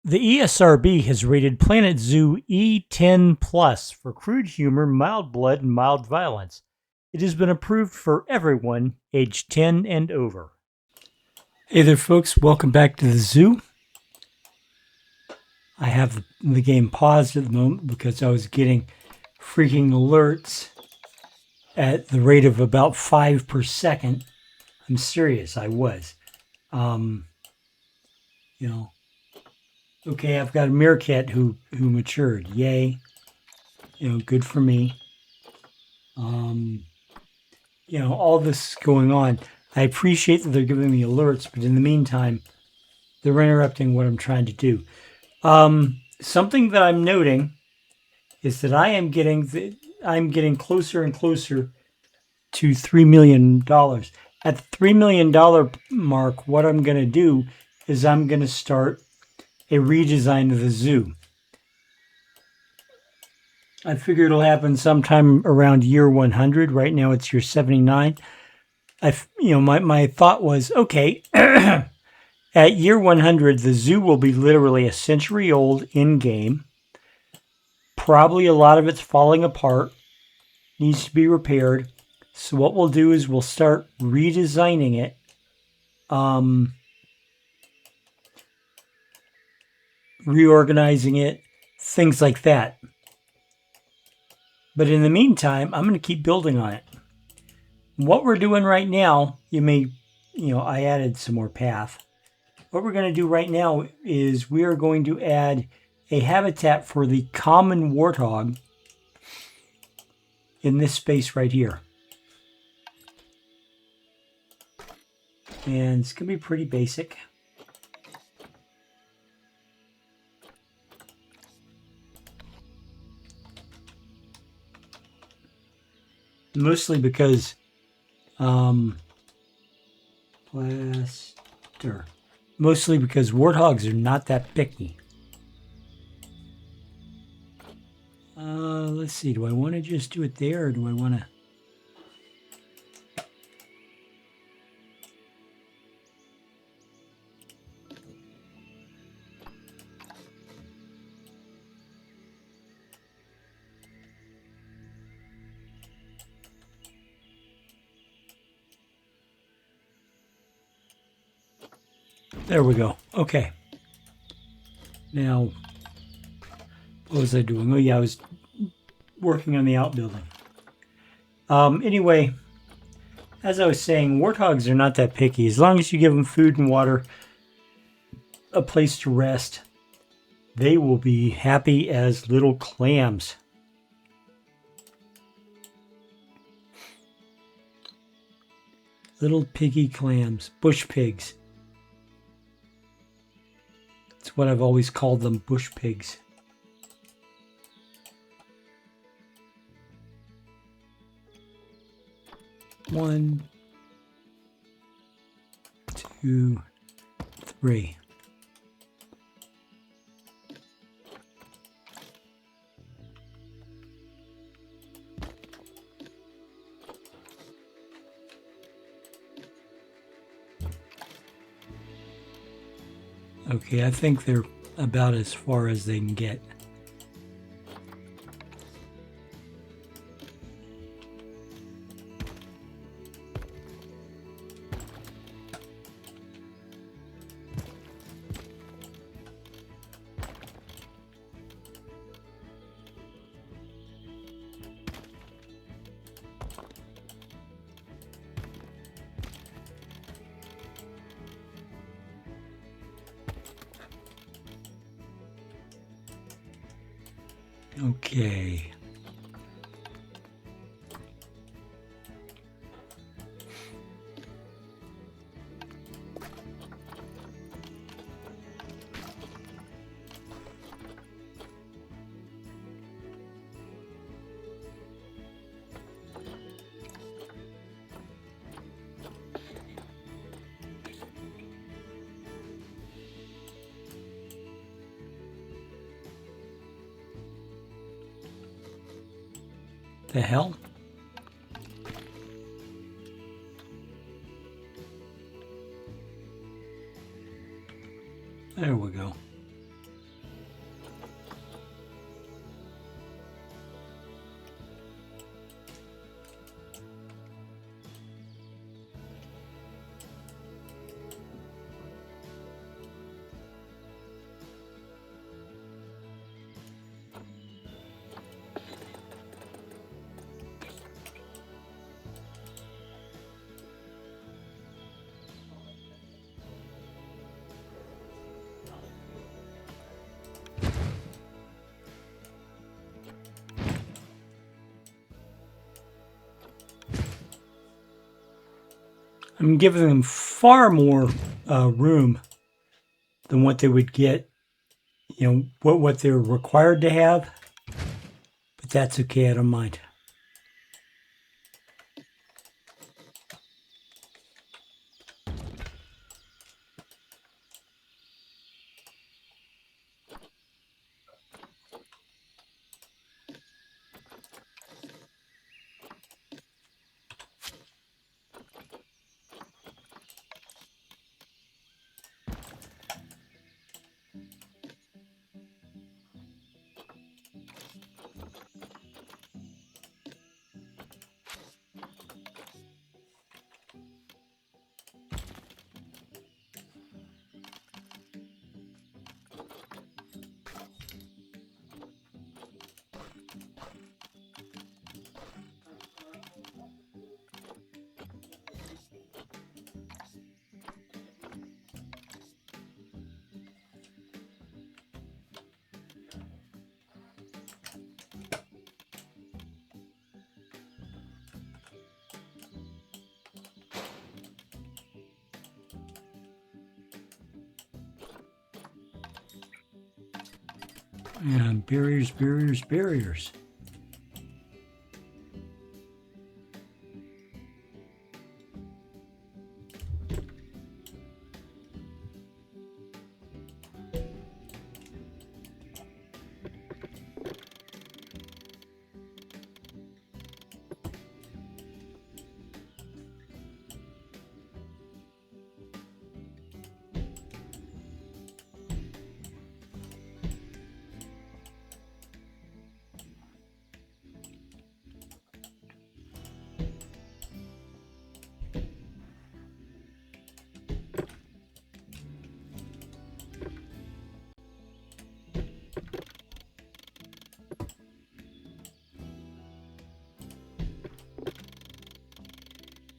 The ESRB has rated Planet Zoo E10 Plus for crude humor, mild blood, and mild violence. It has been approved for everyone aged 10 and over. Hey there, folks. Welcome back to the zoo. I have the game paused at the moment because I was getting freaking alerts at the rate of about 5 per second. I'm serious, I was. Okay, I've got a meerkat who matured. Yay. Good for me. All this going on. I appreciate that they're giving me alerts, but in the meantime, they're interrupting what I'm trying to do. Something that I'm noting is that I'm getting closer and closer to $3 million. At the $3 million mark, what I'm going to do is I'm going to start a redesign of the zoo. I figure it'll happen sometime around year 100. Right now it's year 79. My thought was, okay, at year 100, the zoo will be literally a century old in game. Probably a lot of it's falling apart, needs to be repaired. So what we'll do is we'll start redesigning it. Reorganizing it, things like that. But in the meantime, I'm going to keep building on it. What we're doing right now, I added some more path. What we're going to do right now is we are going to add a habitat for the common warthog in this space right here. And it's going to be pretty basic. Mostly because plaster. Mostly because warthogs are not that picky. Let's see. Do I want to just do it there, or do I want to? There we go. Okay. Now, what was I doing? Oh, yeah, I was working on the outbuilding. Anyway, as I was saying, warthogs are not that picky. As long as you give them food and water, a place to rest, they will be happy as little clams. Little piggy clams, bush pigs. That's what I've always called them, bush pigs. One, two, three. Okay, I think they're about as far as they can get. Okay. The hell? There we go. I'm giving them far more room than what they would get, you know, what they're required to have. But that's okay, I don't mind. And barriers, barriers, barriers.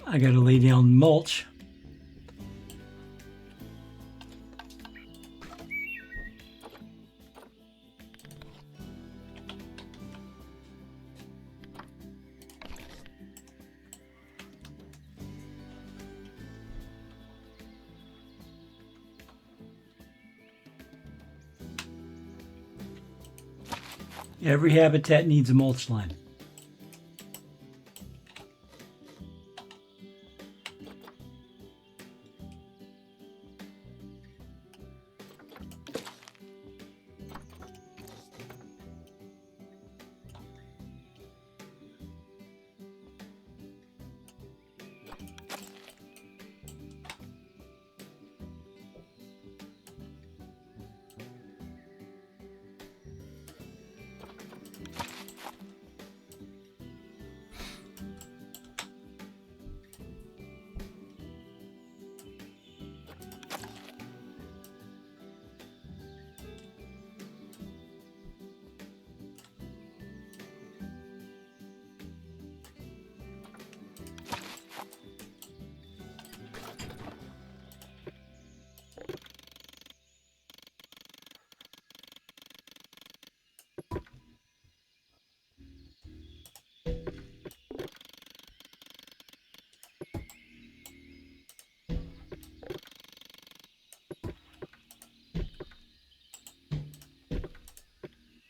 I got to lay down mulch. Every habitat needs a mulch line.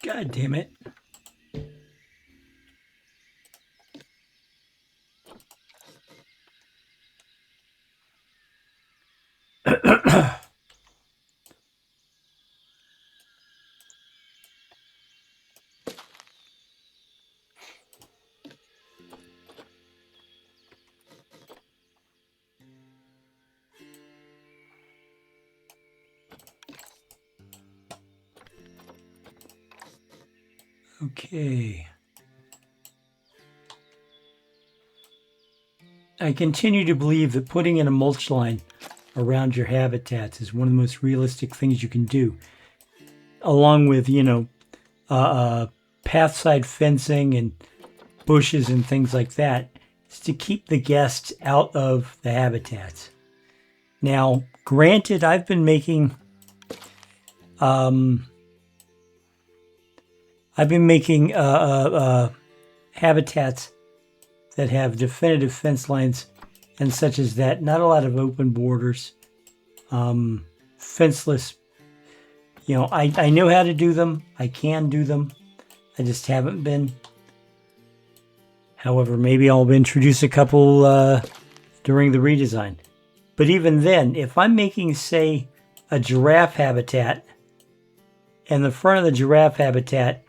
God damn it. Okay. I continue to believe that putting in a mulch line around your habitats is one of the most realistic things you can do, along with, pathside fencing and bushes and things like that, is to keep the guests out of the habitats. Now, granted, I've been making habitats that have definitive fence lines and such as that. Not a lot of open borders, fenceless. I know how to do them. I can do them. I just haven't been. However, maybe I'll introduce a couple during the redesign. But even then, if I'm making, say, a giraffe habitat, and the front of the giraffe habitat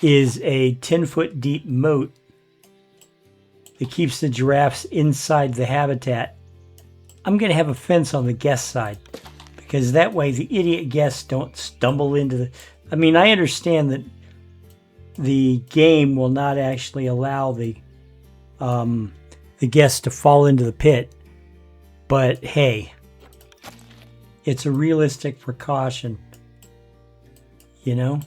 is a 10-foot deep moat that keeps the giraffes inside the habitat, I'm going to have a fence on the guest side, because that way the idiot guests don't stumble into the... I mean, I understand that the game will not actually allow the guests to fall into the pit, but hey, it's a realistic precaution, you know?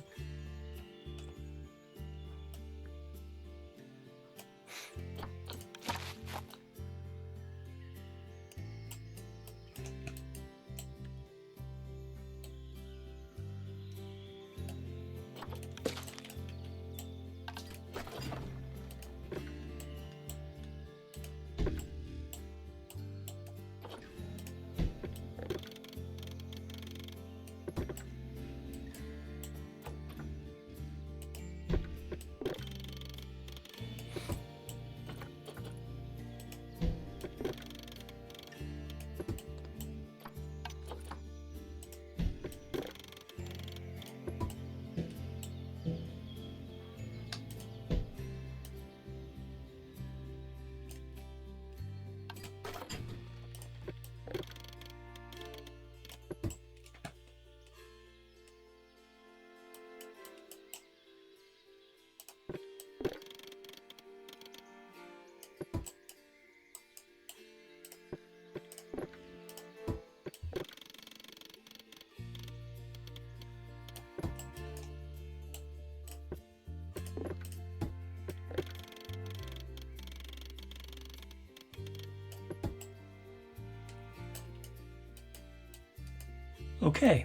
Okay.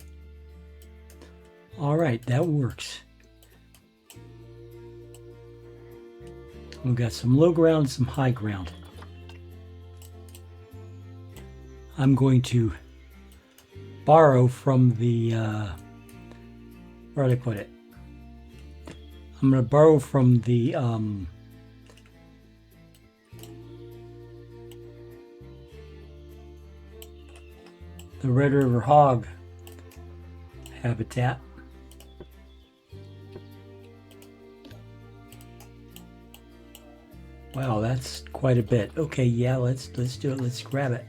All right, that works. We've got some low ground, some high ground. I'm going to borrow from the, where did I put it? I'm going to borrow from the Red River Hog habitat. Wow, that's quite a bit. Okay, yeah, let's do it. Let's grab it.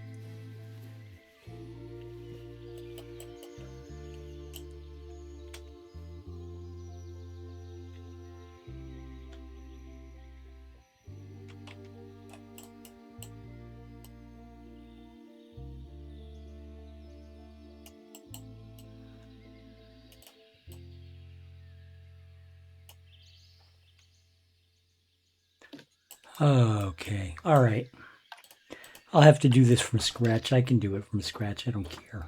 Okay, all right. I'll have to do this from scratch. I can do it from scratch. I don't care.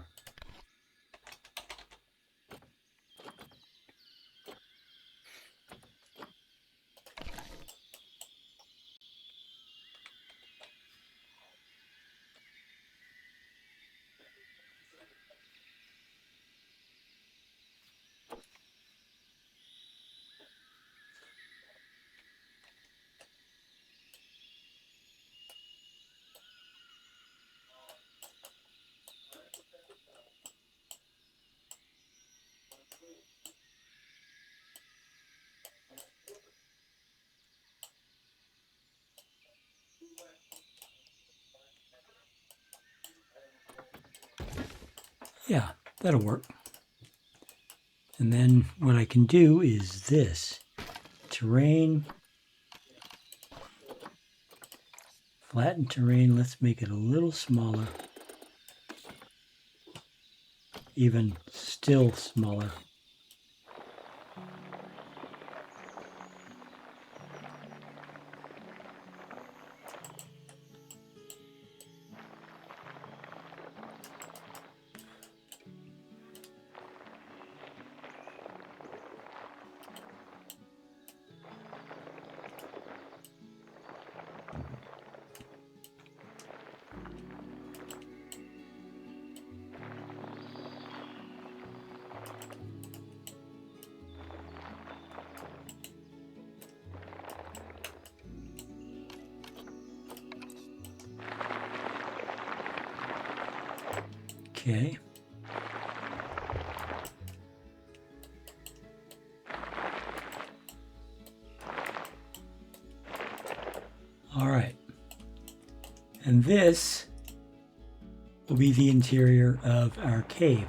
Yeah, that'll work. And then what I can do is this. terrain. Flatten terrain, let's make it a little smaller. Even still smaller. Okay. All right. And this will be the interior of our cave.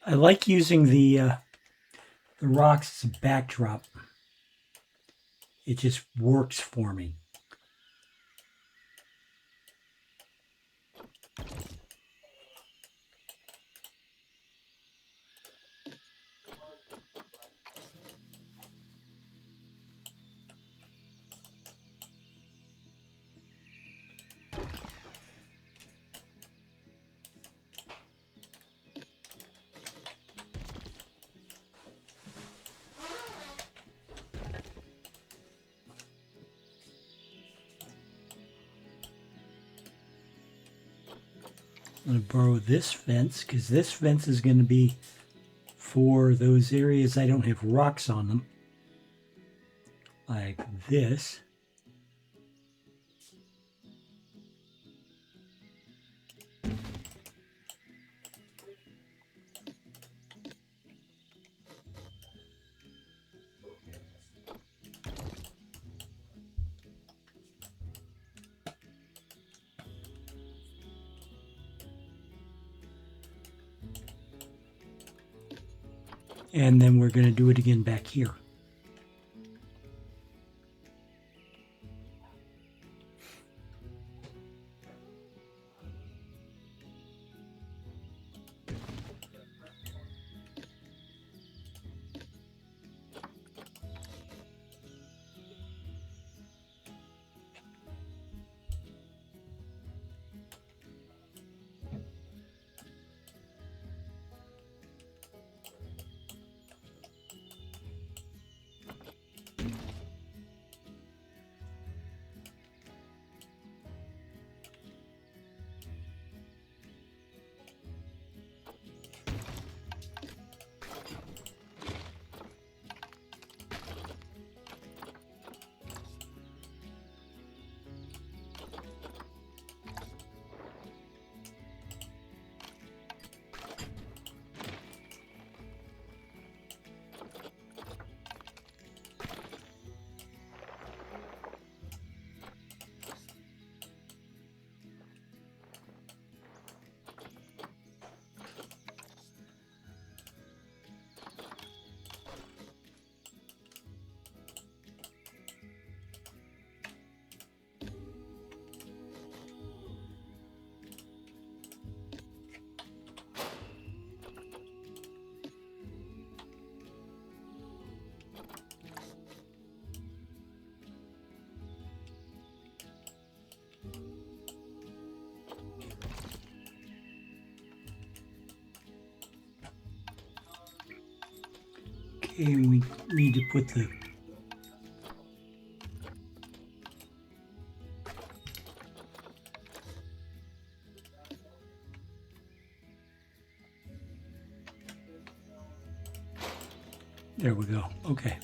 I like using the rocks as a backdrop. It just works for me. I'm going to borrow this fence because this fence is going to be for those areas I don't have rocks on them. Like this. And then we're going to do it again back here. Okay, and we need to put the there we go. Okay.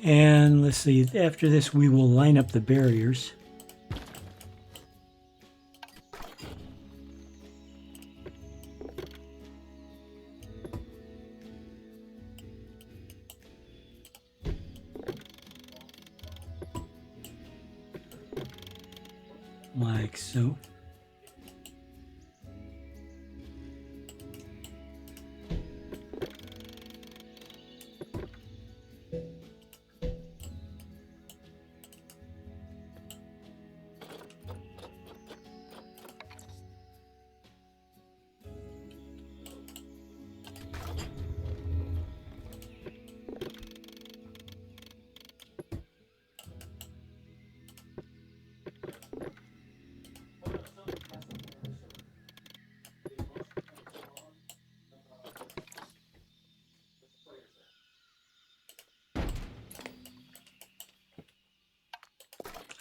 And let's see, after this we will line up the barriers. Like so.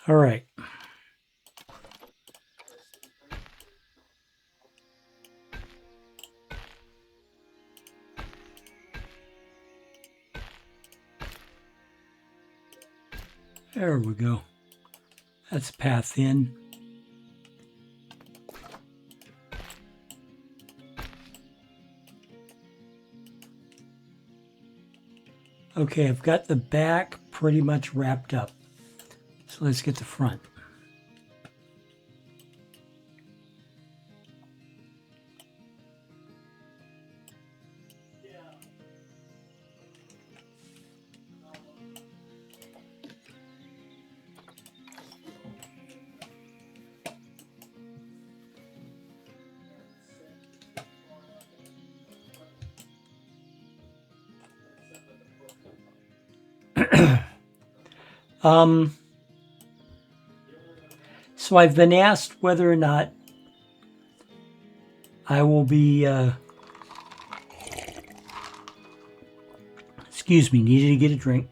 All right. There we go. That's path in. Okay, I've got the back pretty much wrapped up. So let's get the front. So I've been asked whether or not I will be, excuse me, needed to get a drink.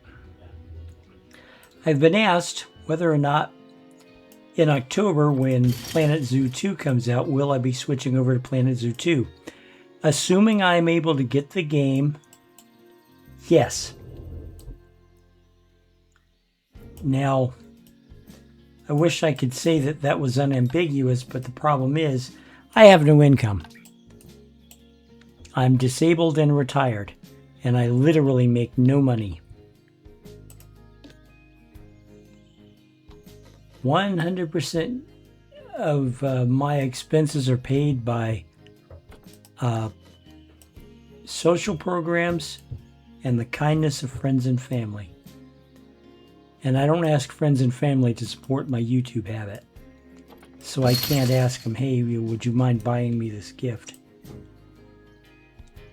I've been asked whether or not in October when Planet Zoo 2 comes out, will I be switching over to Planet Zoo 2? Assuming I'm able to get the game, yes. Now, I wish I could say that that was unambiguous, but the problem is I have no income. I'm disabled and retired, and I literally make no money. 100% of my expenses are paid by social programs and the kindness of friends and family. And I don't ask friends and family to support my YouTube habit. So I can't ask them, hey, would you mind buying me this gift?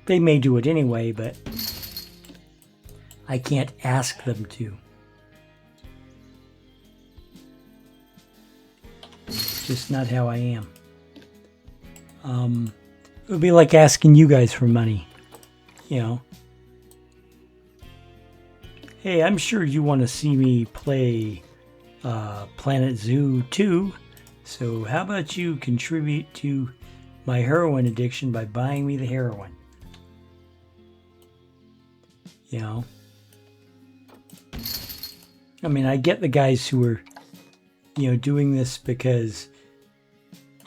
They may do it anyway, but I can't ask them to. It's just not how I am. It would be like asking you guys for money, you know. Hey, I'm sure you want to see me play Planet Zoo 2, so how about you contribute to my heroin addiction by buying me the heroin? You know? I mean, I get the guys who are, doing this because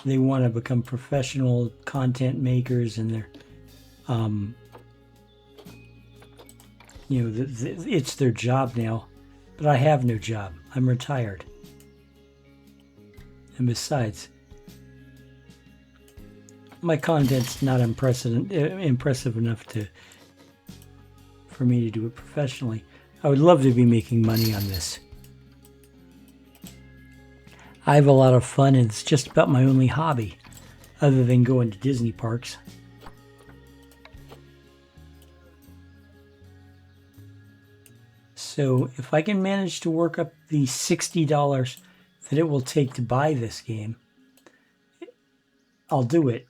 they want to become professional content makers and they're, it's their job now, but I have no job. I'm retired. And besides, my content's not impressive enough for me to do it professionally. I would love to be making money on this. I have a lot of fun and it's just about my only hobby, other than going to Disney parks. So if I can manage to work up the $60 that it will take to buy this game, I'll do it.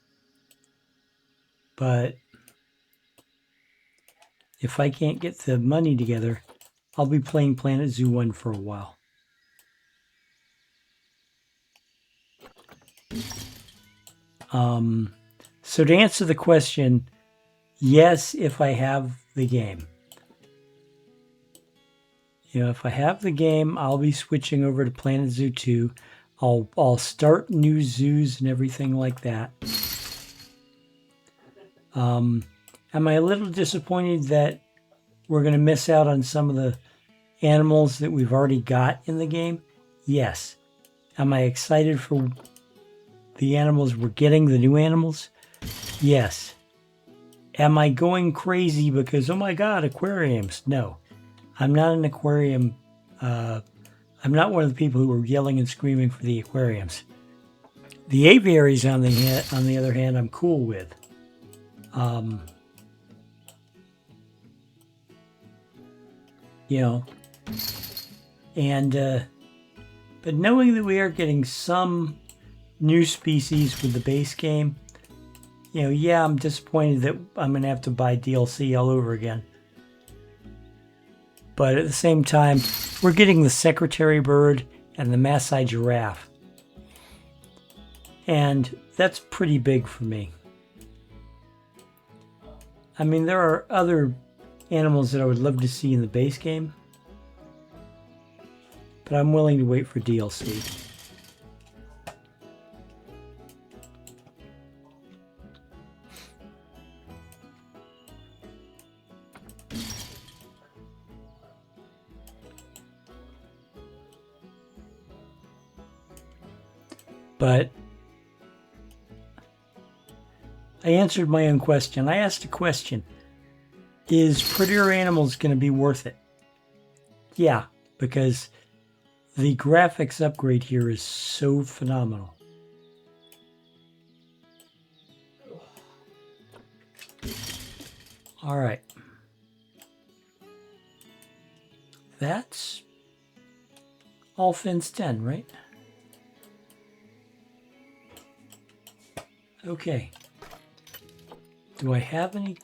But if I can't get the money together, I'll be playing Planet Zoo 1 for a while. So to answer the question, yes, if I have the game. If I have the game, I'll be switching over to Planet Zoo 2. I'll start new zoos and everything like that. Am I a little disappointed that we're going to miss out on some of the animals that we've already got in the game? Yes. Am I excited for the animals we're getting, the new animals? Yes. Am I going crazy because, oh my God, aquariums? No. I'm not an aquarium. I'm not one of the people who are yelling and screaming for the aquariums. The aviaries, on the other hand, I'm cool with. But knowing that we are getting some new species with the base game, I'm disappointed that I'm going to have to buy DLC all over again. But at the same time, we're getting the secretary bird and the Maasai giraffe. And that's pretty big for me. I mean, there are other animals that I would love to see in the base game, but I'm willing to wait for DLC. But I answered my own question. I asked a question. Is Prettier Animals going to be worth it? Yeah, because the graphics upgrade here is so phenomenal. All right. That's all fenced in, right? Okay. Do I have any?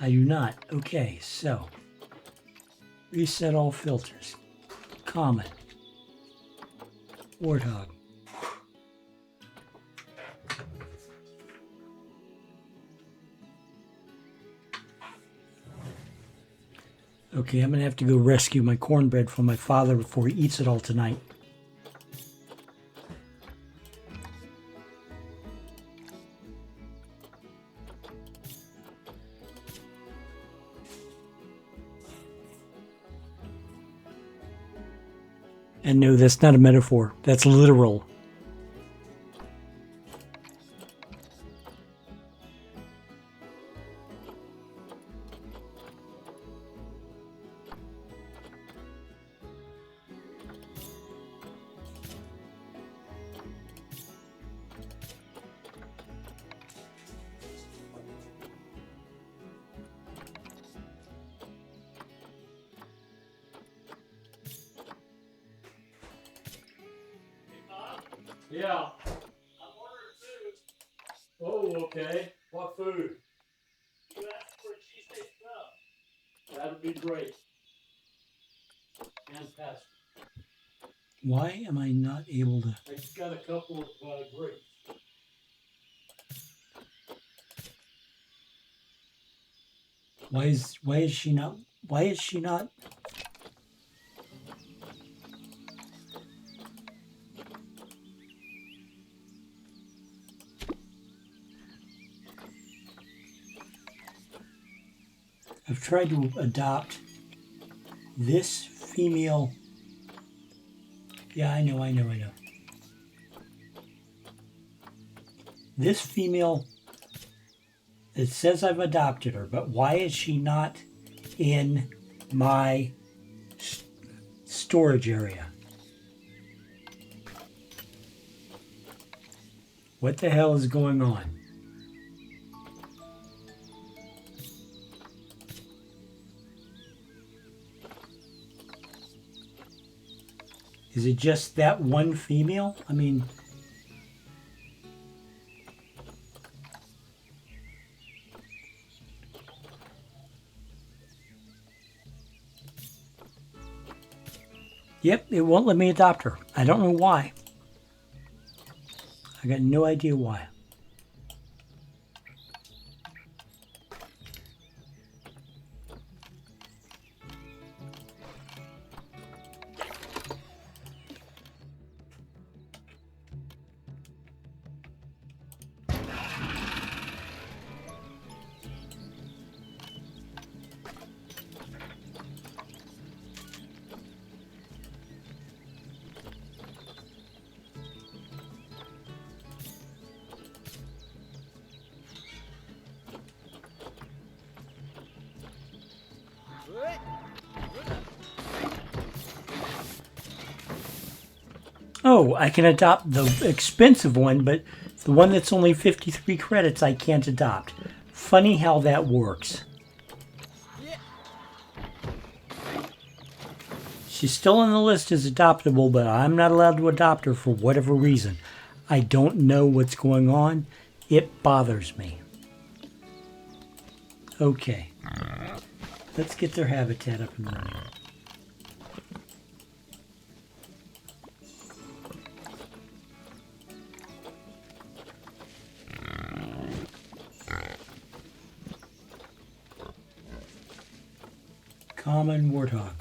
I do not. Okay, so reset all filters. Common. Warthog. Okay, I'm going to have to go rescue my cornbread from my father before he eats it all tonight. And no, that's not a metaphor. That's literal. Yeah. I'm ordering food. Oh, okay. What food? You asked for a cheesesteak sub. That would be great. Fantastic. Why am I not able to? I just got a couple of grapes. Why is she not? Why is she not? I've tried to adopt this female. Yeah, I know. This female, it says I've adopted her, but why is she not in my storage area? What the hell is going on? Is it just that one female? I mean, yep, it won't let me adopt her. I don't know why. I got no idea why. Oh, I can adopt the expensive one, but the one that's only 53 credits I can't adopt. Funny how that works. She's still on the list as adoptable, but I'm not allowed to adopt her for whatever reason. I don't know what's going on. It bothers me. Okay. Let's get their habitat up and running. Common warthog.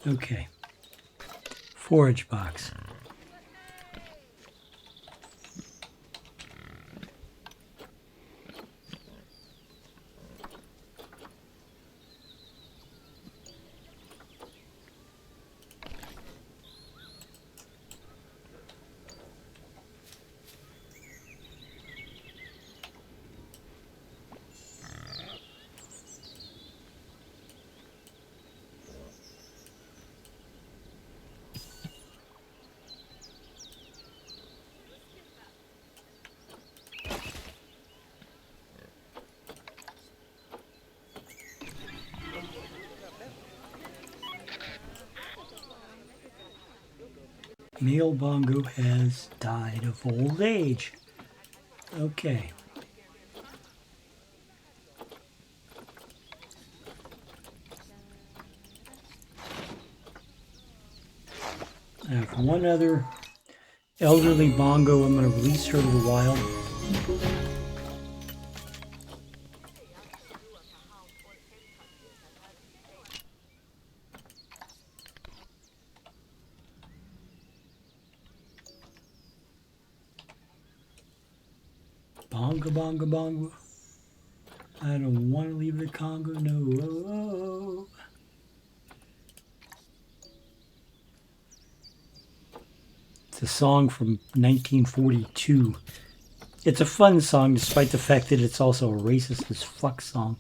Okay. Forage box. Male bongo has died of old age. Okay. I have one other elderly bongo. I'm going to release her to the wild. Bongo, bongo, bongo. I don't want to leave the Congo, no. It's a song from 1942. It's a fun song despite the fact that it's also a racist as fuck song.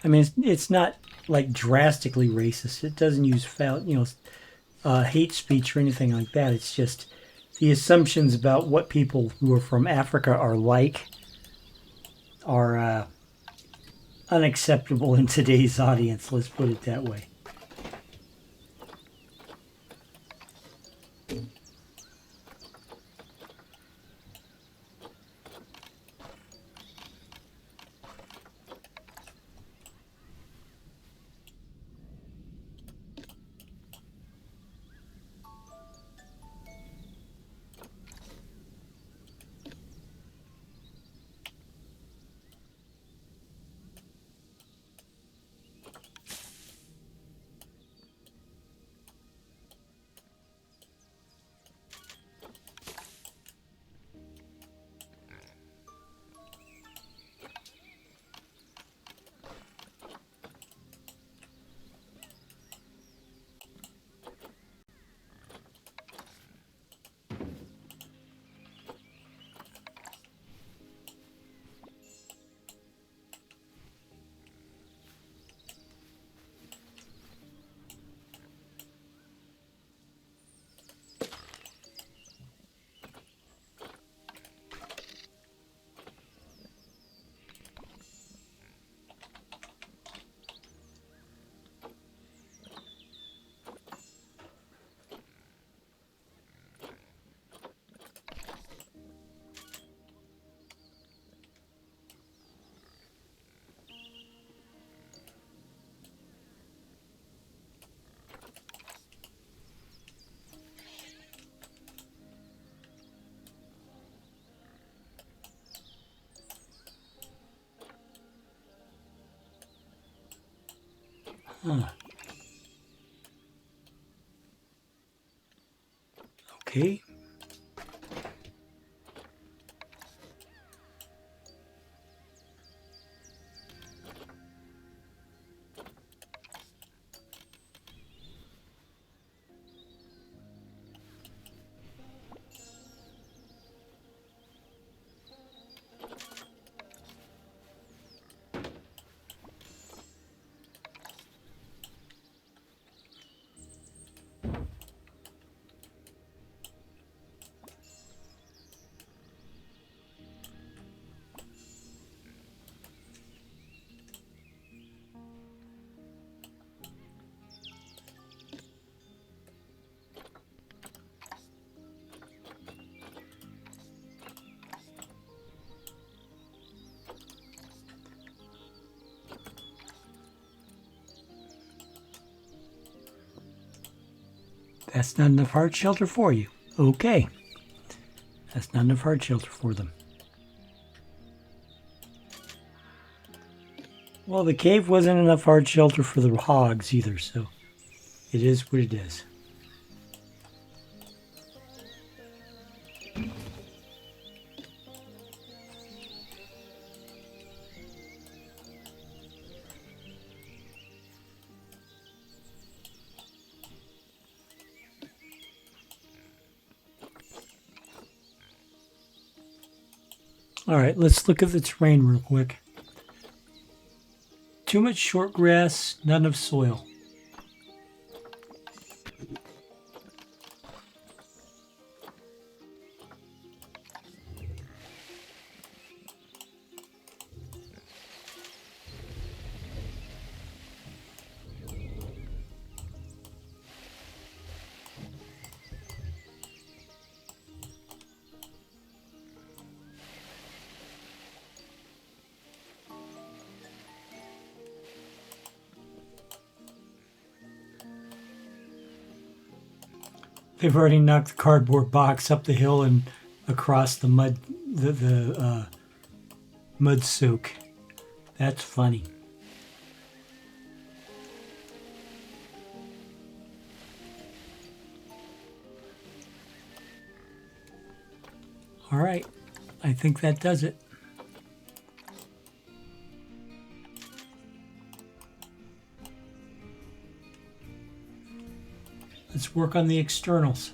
I mean, it's not like drastically racist. It doesn't use foul, hate speech or anything like that. It's just the assumptions about what people who are from Africa are like are unacceptable in today's audience. Let's put it that way. Huh. Okay. That's not enough hard shelter for you. Okay. That's not enough hard shelter for them. Well, the cave wasn't enough hard shelter for the hogs either, so it is what it is. All right, let's look at the terrain real quick. Too much short grass, not enough soil. They've already knocked the cardboard box up the hill and across the mud, the mud soak. That's funny. All right, I think that does it. Let's work on the externals.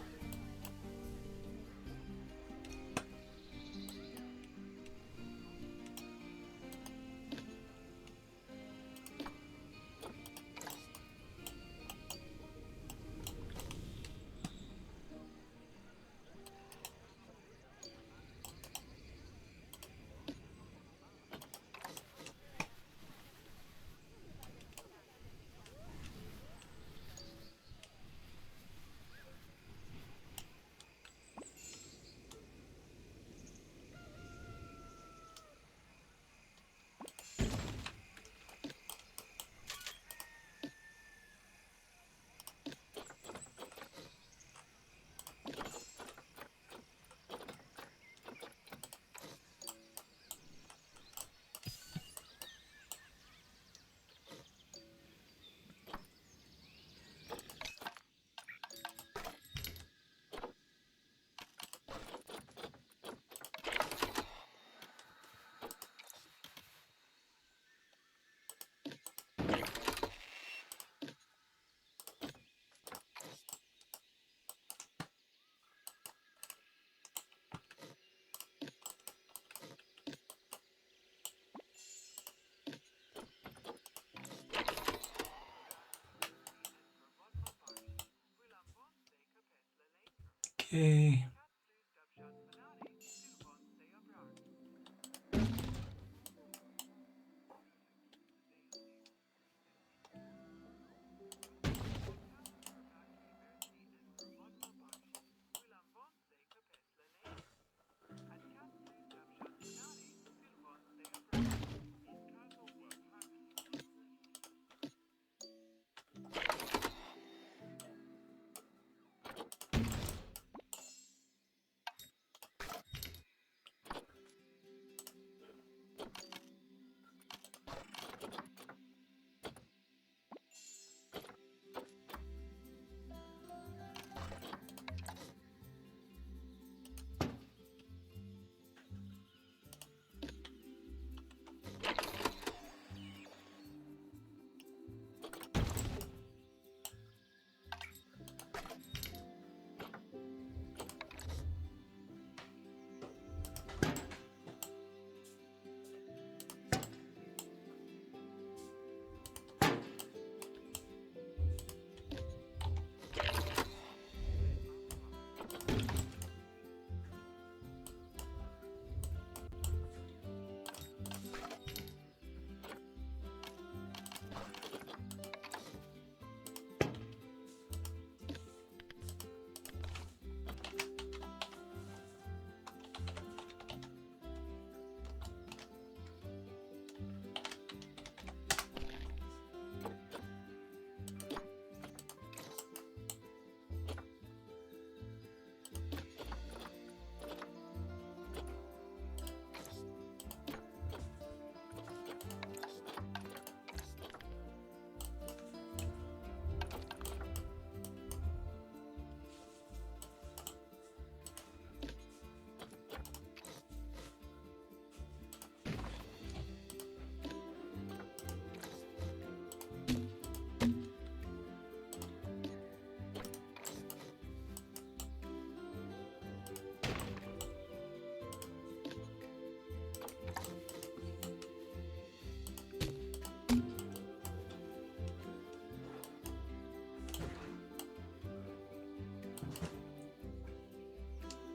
Okay.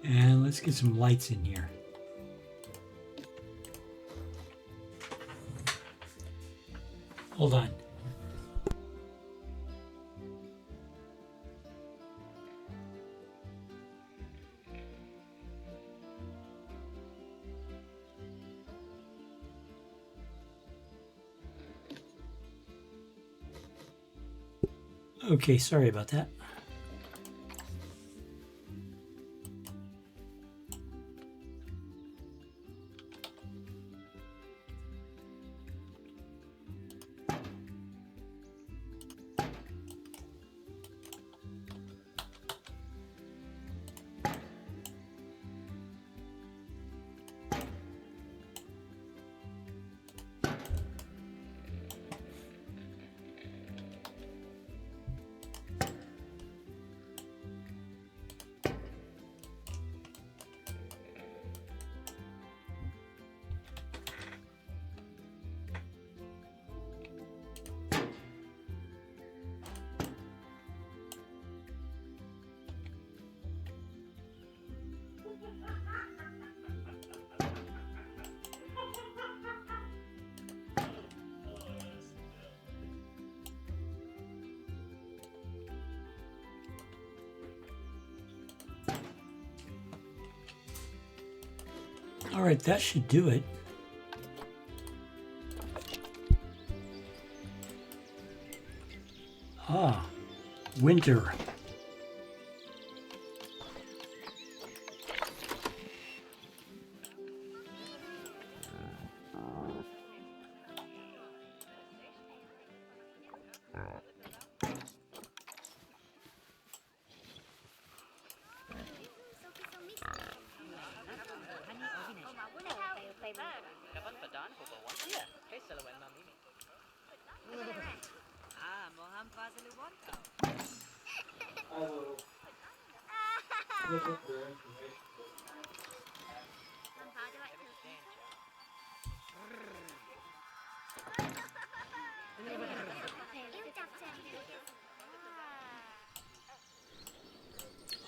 And let's get some lights in here. Hold on. Okay, sorry about that. All right, that should do it. Ah, winter.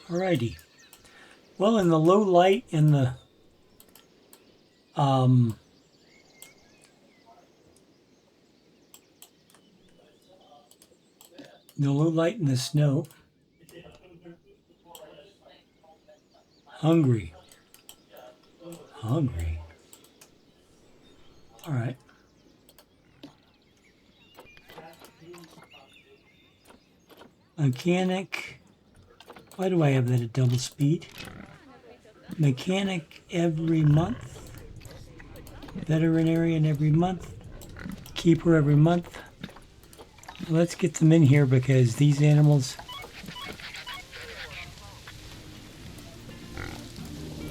Alrighty. Well, in the low light and the low light and the snow. Hungry. Hungry. All right. Mechanic. Why do I have that at double speed? Mechanic every month. Veterinarian every month. Keeper every month. Let's get them in here because these animals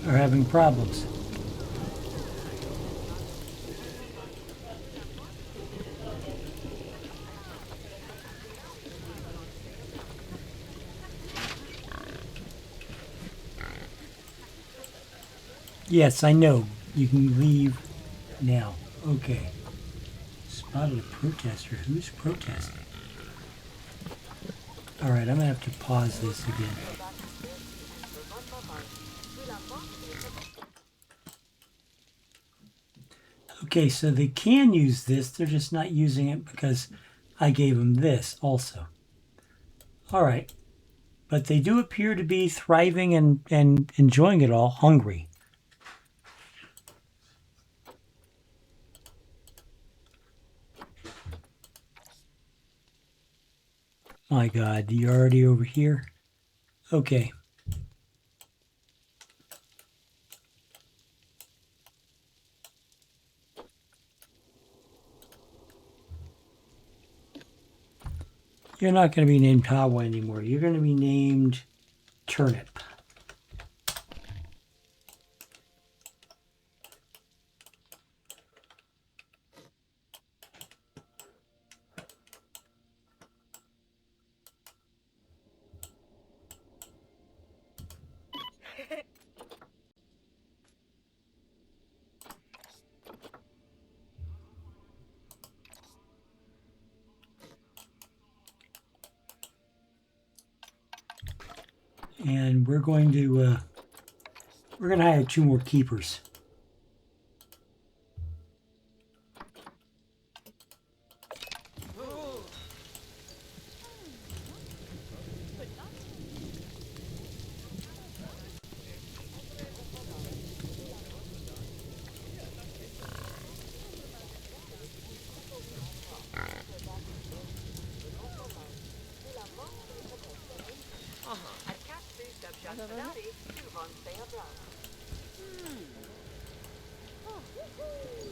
are having problems. Yes, I know. You can leave now. Okay. Spotted a protester. Who's protesting? Alright, I'm going to have to pause this again. Okay, so they can use this. They're just not using it because I gave them this also. Alright. But they do appear to be thriving and enjoying it all. Hungry. My God, you're already over here? Okay. You're not going to be named Hawa anymore. You're going to be named Turnip. And we're going to hire 2 more keepers.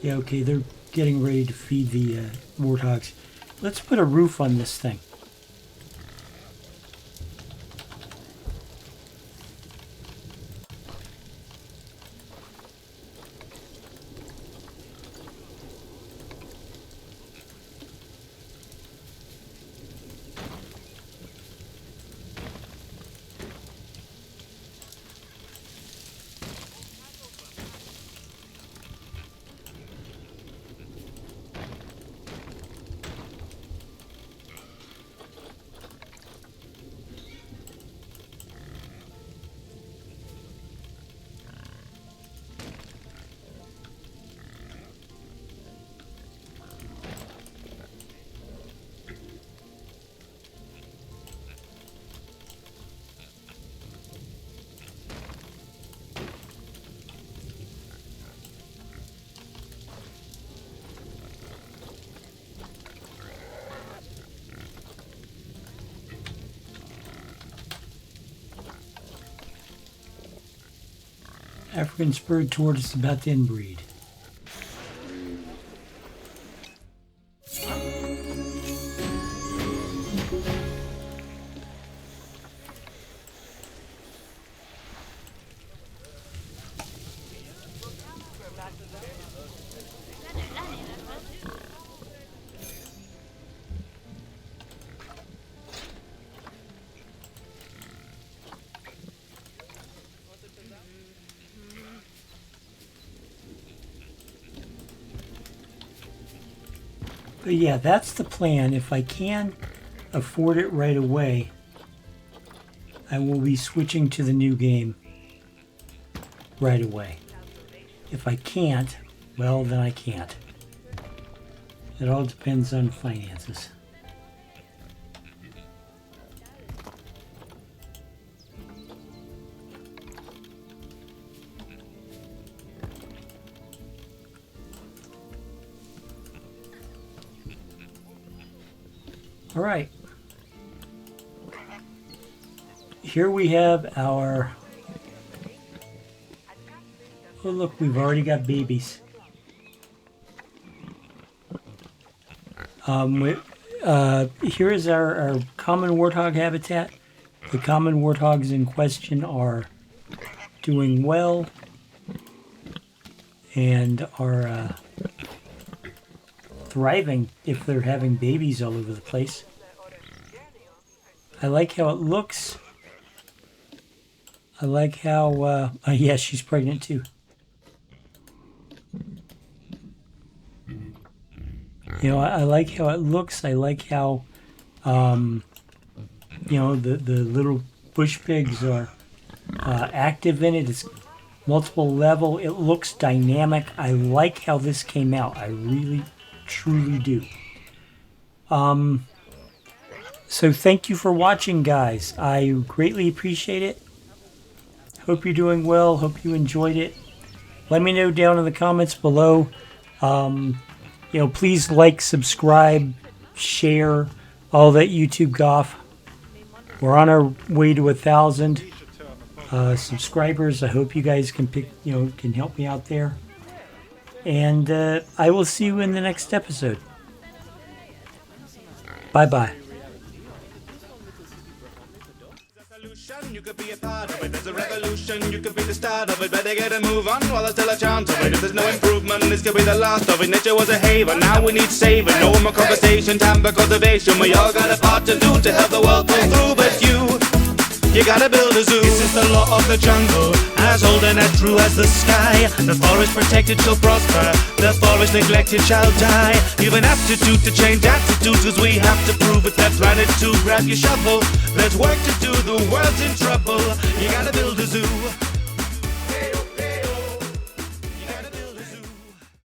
Yeah, okay, they're getting ready to feed the warthogs. Let's put a roof on this thing. African spurred tortoise about to inbreed. But yeah, that's the plan. If I can afford it right away, I will be switching to the new game right away. If I can't, well, then I can't. It all depends on finances. All right. Here we have our... Oh, look, we've already got babies. Here is our common warthog habitat. The common warthogs in question are doing well and are thriving if they're having babies all over the place. I like how it looks. I like how, yeah, she's pregnant too. You know, I like how it looks. I like how, you know, the little bush pigs are active in it. It's multiple level. It looks dynamic. I like how this came out. I really, truly do. So thank you for watching, guys. I greatly appreciate it. Hope you're doing well. Hope you enjoyed it. Let me know down in the comments below. You know, please like, subscribe, share, all that YouTube golf. We're on our way to 1,000 subscribers. I hope you guys can can help me out there. And I will see you in the next episode. Bye-bye. You could be a part of it. There's a revolution, you could be the start of it. Better get a move on while there's still a chance of it. If there's no improvement, this could be the last of it. Nature was a haven, now we need saving. No more conversation, time for cultivation. We all got a part to do to help the world pull through. But you gotta build a zoo. This is the law of the jungle, as old and as true as the sky. The forest protected shall prosper, the forest neglected shall die. You've an aptitude to change attitudes, cause we have to prove it. That planet to grab your shovel. There's work to do, the world's in trouble.